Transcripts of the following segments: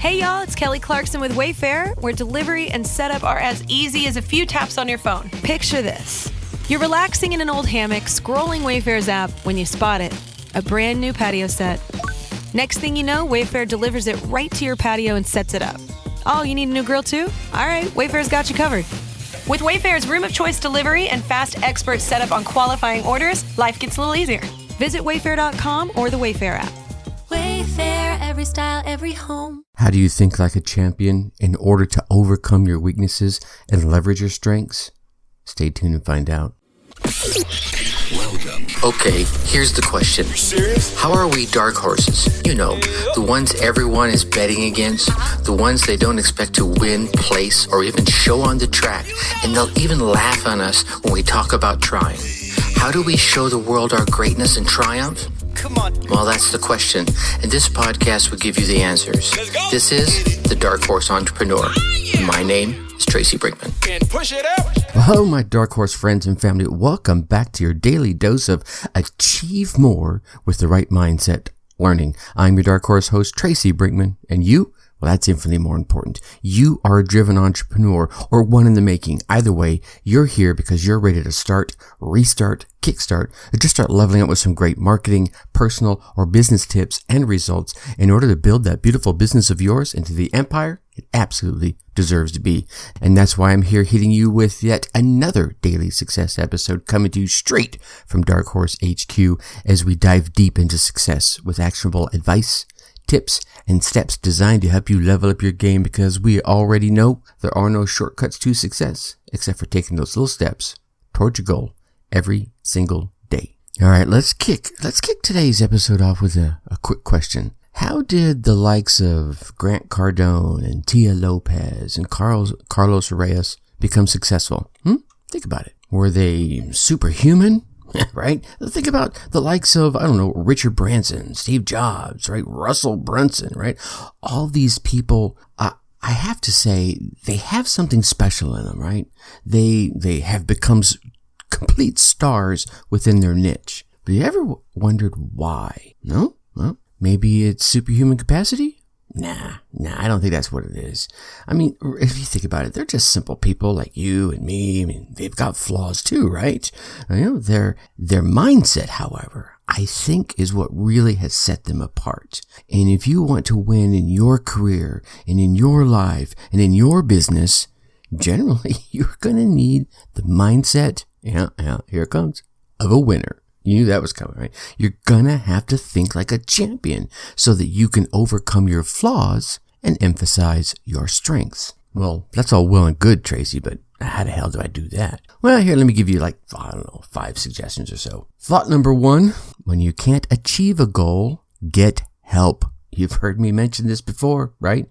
Hey y'all, it's Kelly Clarkson with Wayfair, where delivery and setup are as easy as a few taps on your phone. Picture this. You're relaxing in an old hammock, scrolling Wayfair's app when you spot it. A brand new patio set. Next thing you know, Wayfair delivers it right to your patio and sets it up. Oh, you need a new grill too? All right, Wayfair's got you covered. With Wayfair's room of choice delivery and fast expert setup on qualifying orders, life gets a little easier. Visit wayfair.com or the Wayfair app. Wayfair, every style, every home. How do you think like a champion in order to overcome your weaknesses and leverage your strengths? Stay tuned and find out. Welcome. Okay, here's the question. Serious? How are we dark horses? You know, the ones everyone is betting against, the ones they don't expect to win, place, or even show on the track, and they'll even laugh on us when we talk about trying. How do we show the world our greatness and triumph? Come on. Well, that's the question, and this podcast will give you the answers. Let's go. This is The Dark Horse Entrepreneur. My name is Tracy Brinkman. And push it out. Hello, my Dark Horse friends and family. Welcome back to your daily dose of Achieve More with the Right Mindset Learning. I'm your Dark Horse host, Tracy Brinkman, and you? Well, that's infinitely more important. You are a driven entrepreneur or one in the making. Either way, you're here because you're ready to start, restart, kickstart, or just start leveling up with some great marketing, personal, or business tips and results in order to build that beautiful business of yours into the empire it absolutely deserves to be. And that's why I'm here hitting you with yet another daily success episode coming to you straight from Dark Horse HQ as we dive deep into success with actionable advice, tips, and steps designed to help you level up your game, because we already know there are no shortcuts to success except for taking those little steps towards your goal every single day. All right, let's kick today's episode off with a quick question. How did the likes of Grant Cardone and Tia Lopez and Carlos Reyes become successful? Think about it. Were they superhuman? Right? Think about the likes of, Richard Branson, Steve Jobs, right? Russell Brunson, right? All these people, I have to say, they have something special in them, right? They have become complete stars within their niche. But you ever wondered why? No? Well, maybe it's superhuman capacity? Nah, I don't think that's what it is. I mean, if you think about it, they're just simple people like you and me. I mean, they've got flaws too, right? Their mindset, however, I think is what really has set them apart. And if you want to win in your career and in your life and in your business, generally, you're going to need the mindset, here it comes, of a winner. You knew that was coming, right? You're gonna have to think like a champion so that you can overcome your flaws and emphasize your strengths. Well, that's all well and good, Tracy, but how the hell do I do that? Well, here, let me give you 5 suggestions or so. Thought number 1, when you can't achieve a goal, get help. You've heard me mention this before, right?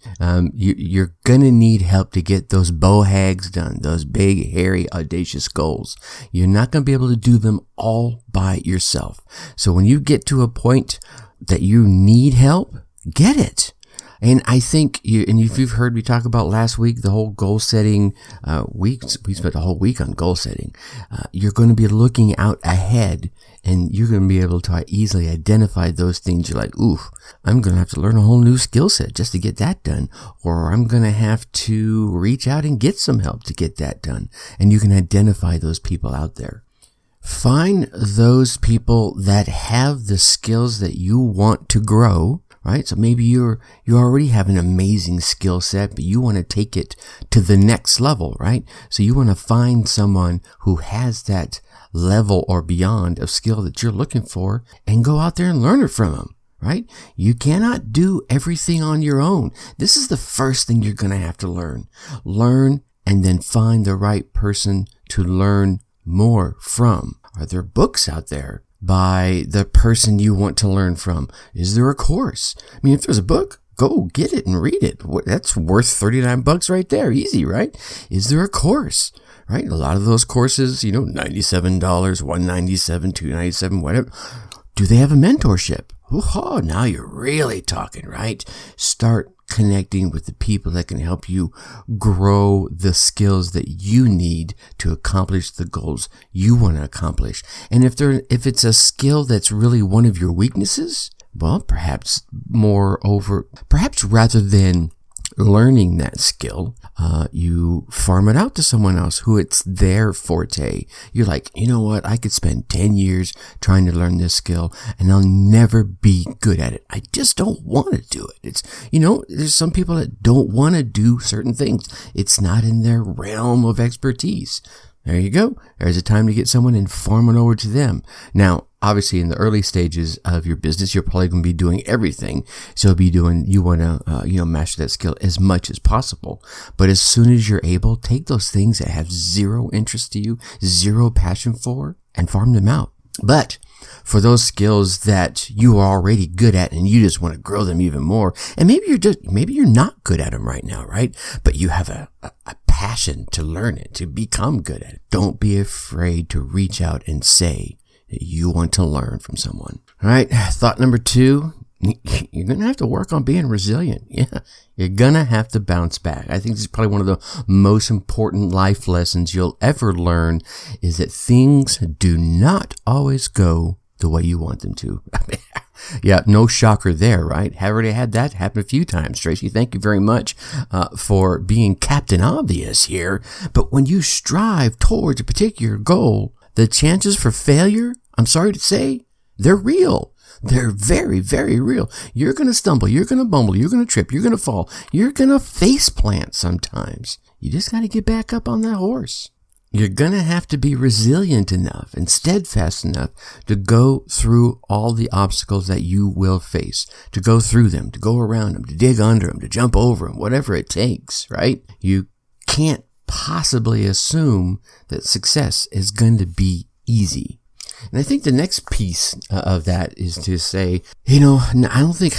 You're gonna need help to get those BOHAGs done, those big, hairy, audacious goals. You're not gonna be able to do them all by yourself. So when you get to a point that you need help, get it. And I think if you've heard me talk about last week, the whole goal setting week, we spent a whole week on goal setting. You're going to be looking out ahead, and you're going to be able to easily identify those things. You're like, ooh, I'm going to have to learn a whole new skill set just to get that done. Or I'm going to have to reach out and get some help to get that done. And you can identify those people out there. Find those people that have the skills that you want to grow. Right? So maybe you already have an amazing skill set, but you want to take it to the next level, right? So you want to find someone who has that level or beyond of skill that you're looking for and go out there and learn it from them, right? You cannot do everything on your own. This is the first thing you're going to have to learn. Learn and then find the right person to learn more from. Are there books out there by the person you want to learn from? Is there a course? I mean, if there's a book, go get it and read it. That's worth $39 right there. Easy, right? Is there a course? Right? A lot of those courses, $97, $197, $297, whatever. Do they have a mentorship? Oh, now you're really talking, right? Start connecting with the people that can help you grow the skills that you need to accomplish the goals you want to accomplish. And if it's a skill that's really one of your weaknesses, well, perhaps rather than learning that skill, you farm it out to someone else who it's their forte. You're like, you know what? I could spend 10 years trying to learn this skill and I'll never be good at it. I just don't want to do it. It's, there's some people that don't want to do certain things. It's not in their realm of expertise. There you go. There's a time to get someone and farm it over to them. Now, obviously, in the early stages of your business, you're probably going to be doing everything. So you want to, master that skill as much as possible. But as soon as you're able, take those things that have zero interest to you, zero passion for, and farm them out. But for those skills that you are already good at and you just want to grow them even more, and maybe you're not good at them right now, right? But you have a passion to learn it, to become good at it. Don't be afraid to reach out and say that you want to learn from someone. All right. Thought number 2, you're going to have to work on being resilient. Yeah. You're going to have to bounce back. I think this is probably one of the most important life lessons you'll ever learn, is that things do not always go the way you want them to. Yeah, no shocker there, right? Have already had that happen a few times. Tracy, thank you very much for being Captain Obvious here. But when you strive towards a particular goal, the chances for failure, I'm sorry to say, they're real. They're very, very real. You're going to stumble. You're going to bumble. You're going to trip. You're going to fall. You're going to face plant sometimes. You just got to get back up on that horse. You're going to have to be resilient enough and steadfast enough to go through all the obstacles that you will face, to go through them, to go around them, to dig under them, to jump over them, whatever it takes, right? You can't possibly assume that success is going to be easy. And I think the next piece of that is to say, I don't think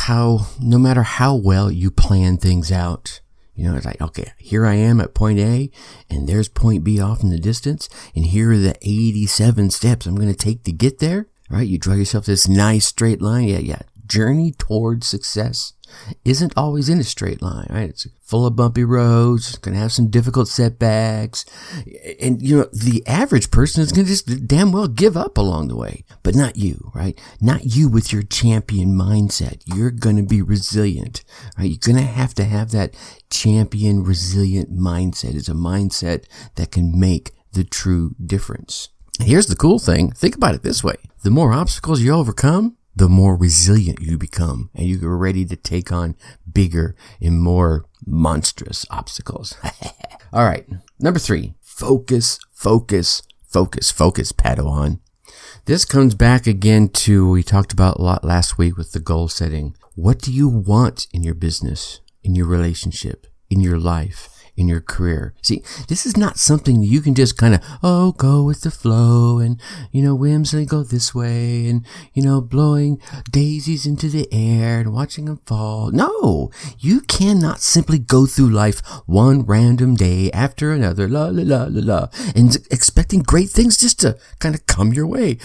no matter how well you plan things out, it's like, okay, here I am at point A, and there's point B off in the distance, and here are the 87 steps I'm going to take to get there, right? You draw yourself this nice straight line. Yeah. Journey towards success isn't always in a straight line, right? It's full of bumpy roads. It's going to have some difficult setbacks. And, the average person is going to just damn well give up along the way. But not you, right? Not you with your champion mindset. You're going to be resilient, right? You're going to have that champion resilient mindset. It's a mindset that can make the true difference. Here's the cool thing. Think about it this way. The more obstacles you overcome, the more resilient you become, and you're ready to take on bigger and more monstrous obstacles. All right. Number 3, focus, Padawan. This comes back again to, we talked about a lot last week with the goal setting. What do you want in your business, in your relationship, in your life, in your career? See, this is not something that you can just kind of, go with the flow and, whimsily go this way and, blowing daisies into the air and watching them fall. No, you cannot simply go through life one random day after another, and expecting great things just to kind of come your way.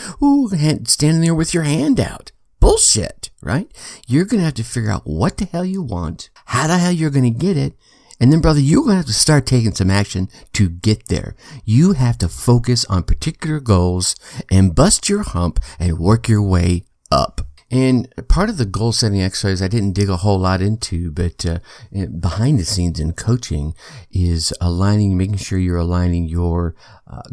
Standing there with your hand out. Bullshit, right? You're going to have to figure out what the hell you want, how the hell you're going to get it. And then, brother, you're going to have to start taking some action to get there. You have to focus on particular goals and bust your hump and work your way up. And part of the goal setting exercise I didn't dig a whole lot into, but behind the scenes in coaching is making sure you're aligning your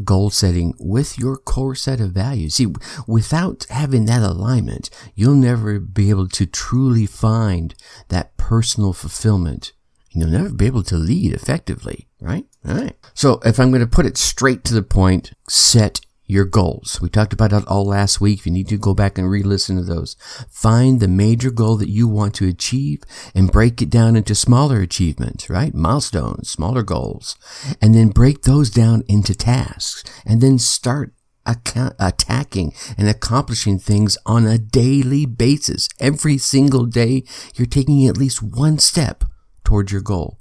goal setting with your core set of values. See, without having that alignment, you'll never be able to truly find that personal fulfillment. You'll never be able to lead effectively, right? All right. So if I'm going to put it straight to the point, set your goals. We talked about that all last week. If you need to go back and re-listen to those, find the major goal that you want to achieve and break it down into smaller achievements, right? Milestones, smaller goals, and then break those down into tasks, and then start attacking and accomplishing things on a daily basis. Every single day, you're taking at least one step towards your goal,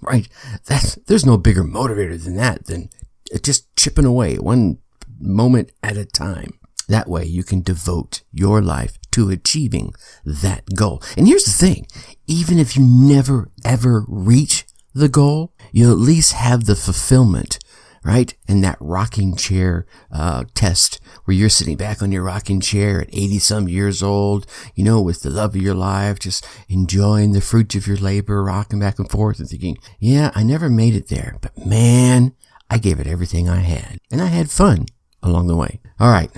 right? There's no bigger motivator than that, than just chipping away one moment at a time. That way you can devote your life to achieving that goal. And here's the thing, even if you never ever reach the goal, you'll at least have the fulfillment right? And that rocking chair test where you're sitting back on your rocking chair at 80 some years old, with the love of your life, just enjoying the fruits of your labor, rocking back and forth and thinking, yeah, I never made it there, but man, I gave it everything I had, and I had fun along the way. All right.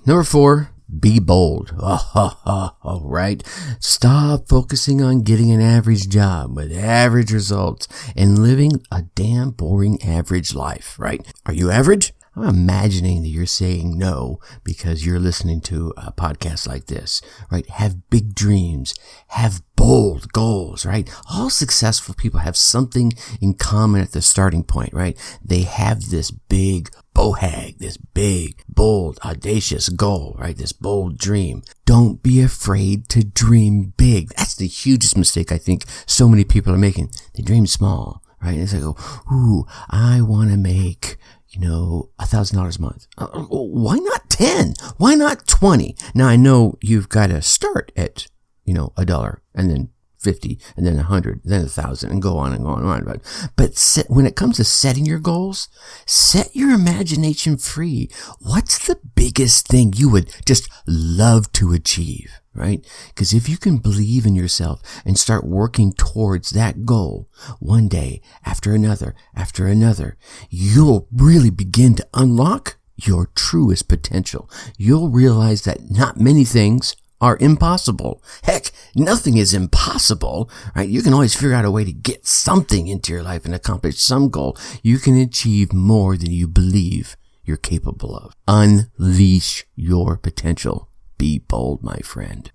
Number 4, be bold. All right. Stop focusing on getting an average job with average results and living a damn boring average life, right? Are you average? I'm imagining that you're saying no because you're listening to a podcast like this, right? Have big dreams, have bold goals, right? All successful people have something in common at the starting point, right? They have this big bohag, this big, bold, audacious goal, right? This bold dream. Don't be afraid to dream big. That's the hugest mistake I think so many people are making. They dream small, right? It's like, ooh, I want to make $1,000 a month. Why not 10? Why not 20? Now I know you've got to start at, $1 and then 50 and then 100, then 1,000 and go on and go on and on. But when it comes to setting your goals, set your imagination free. What's the biggest thing you would just love to achieve? Right? Because if you can believe in yourself and start working towards that goal one day after another, you'll really begin to unlock your truest potential. You'll realize that not many things are impossible. Heck, nothing is impossible, right? You can always figure out a way to get something into your life and accomplish some goal. You can achieve more than you believe you're capable of. Unleash your potential. Be bold, my friend.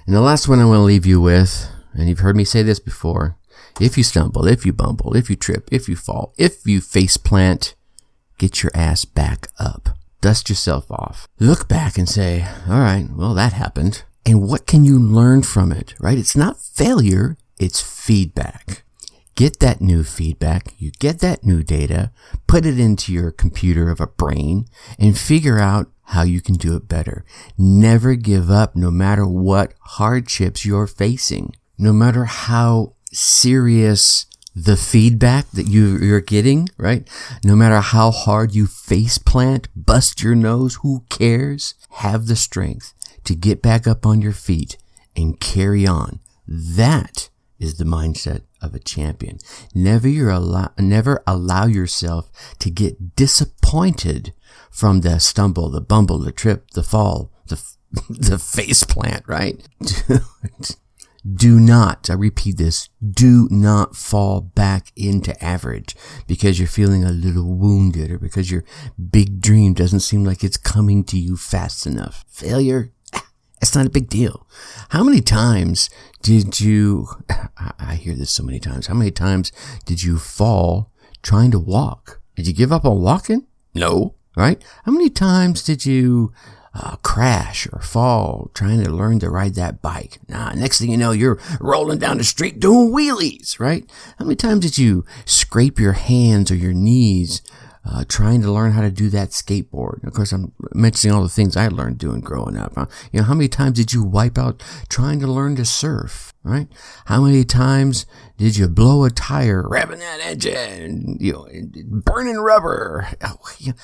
And the last one I want to leave you with, and you've heard me say this before, if you stumble, if you bumble, if you trip, if you fall, if you face plant, get your ass back up. Dust yourself off. Look back and say, all right, well, that happened. And what can you learn from it, right? It's not failure, it's feedback. Get that new feedback, you get that new data, put it into your computer of a brain, and figure out how you can do it better. Never give up no matter what hardships you're facing. No matter how serious the feedback that you're getting, right? No matter how hard you face plant, bust your nose, who cares? Have the strength to get back up on your feet and carry on. That is the mindset of a champion. Never allow yourself to get disappointed from the stumble, the bumble, the trip, the fall, the face plant, right? Do not, I repeat this, do not fall back into average because you're feeling a little wounded or because your big dream doesn't seem like it's coming to you fast enough. Failure, it's not a big deal. How many times did you, I hear this so many times, how many times did you fall trying to walk? Did you give up on walking? No, right? How many times did you crash or fall trying to learn to ride that bike? Next thing you know, you're rolling down the street doing wheelies, right? How many times did you scrape your hands or your knees trying to learn how to do that skateboard? Of course, I'm mentioning all the things I learned doing growing up. How many times did you wipe out trying to learn to surf, right? How many times did you blow a tire, revving that engine, burning rubber?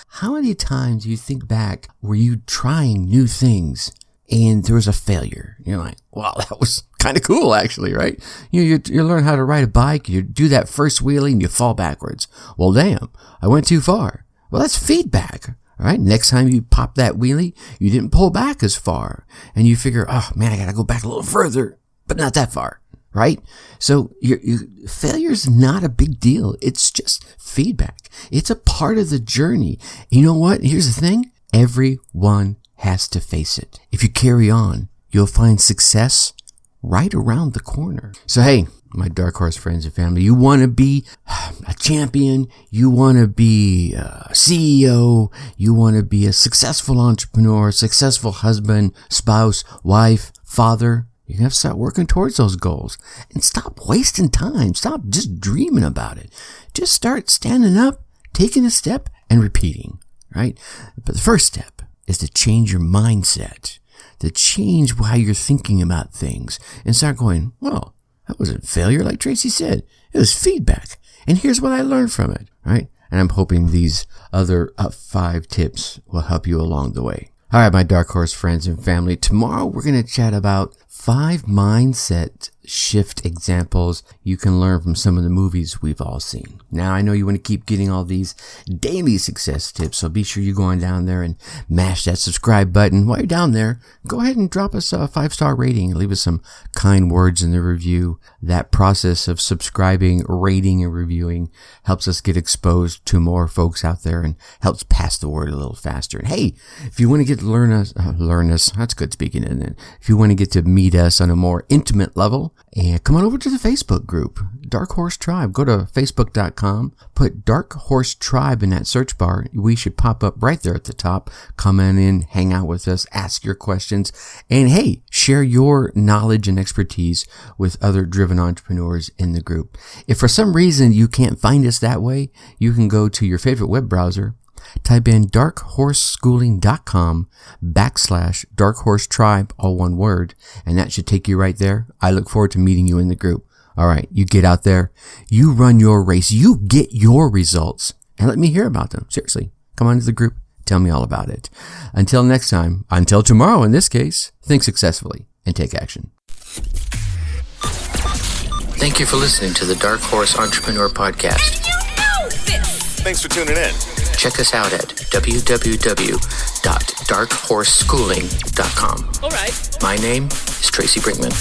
How many times do you think back were you trying new things and there was a failure? You're like, wow, that was kind of cool, actually, right? You learn how to ride a bike, you do that first wheelie and you fall backwards. Well, damn, I went too far. Well, that's feedback, right? Next time you pop that wheelie, you didn't pull back as far. And you figure, oh man, I got to go back a little further, but not that far, right? So your failure's not a big deal. It's just feedback. It's a part of the journey. You know what? Here's the thing. Everyone has to face it. If you carry on, you'll find success right around the corner. So hey, my Dark Horse friends and family, you want to be a champion, you want to be a CEO, you want to be a successful entrepreneur, successful husband, spouse, wife, father, you have to start working towards those goals and stop wasting time. Stop just dreaming about it. Just start standing up, taking a step and repeating, right? But the first step is to change your mindset, to change how you're thinking about things and start going, well, that wasn't failure like Tracy said. It was feedback. And here's what I learned from it, right? And I'm hoping these other 5 tips will help you along the way. All right, my Dark Horse friends and family, tomorrow we're going to chat about 5 mindset shift examples you can learn from some of the movies we've all seen. Now, I know you want to keep getting all these daily success tips, so be sure you go on down there and mash that subscribe button. While you're down there, go ahead and drop us a 5-star rating and leave us some kind words in the review. That process of subscribing, rating, and reviewing helps us get exposed to more folks out there and helps pass the word a little faster. And hey, if you want to get to learn us, that's good speaking, isn't it? If you want to get to meet us on a more intimate level, and come on over to the Facebook group, Dark Horse Tribe. Go to facebook.com, put Dark Horse Tribe in that search bar. We should pop up right there at the top. Come on in, hang out with us, ask your questions, and hey, share your knowledge and expertise with other driven entrepreneurs in the group. If for some reason you can't find us that way, you can go to your favorite web browser, type in darkhorseschooling.com/darkhorsetribe, all one word, and that should take you right there. I look forward to meeting you in the group. All right, you get out there, you run your race, you get your results, and let me hear about them. Seriously, come on to the group, tell me all about it. Until next time, until tomorrow in this case, think successfully and take action. Thank you for listening to the Dark Horse Entrepreneur Podcast. Thanks for tuning in. Check us out at www.darkhorseschooling.com. All right. My name is Tracy Brinkman.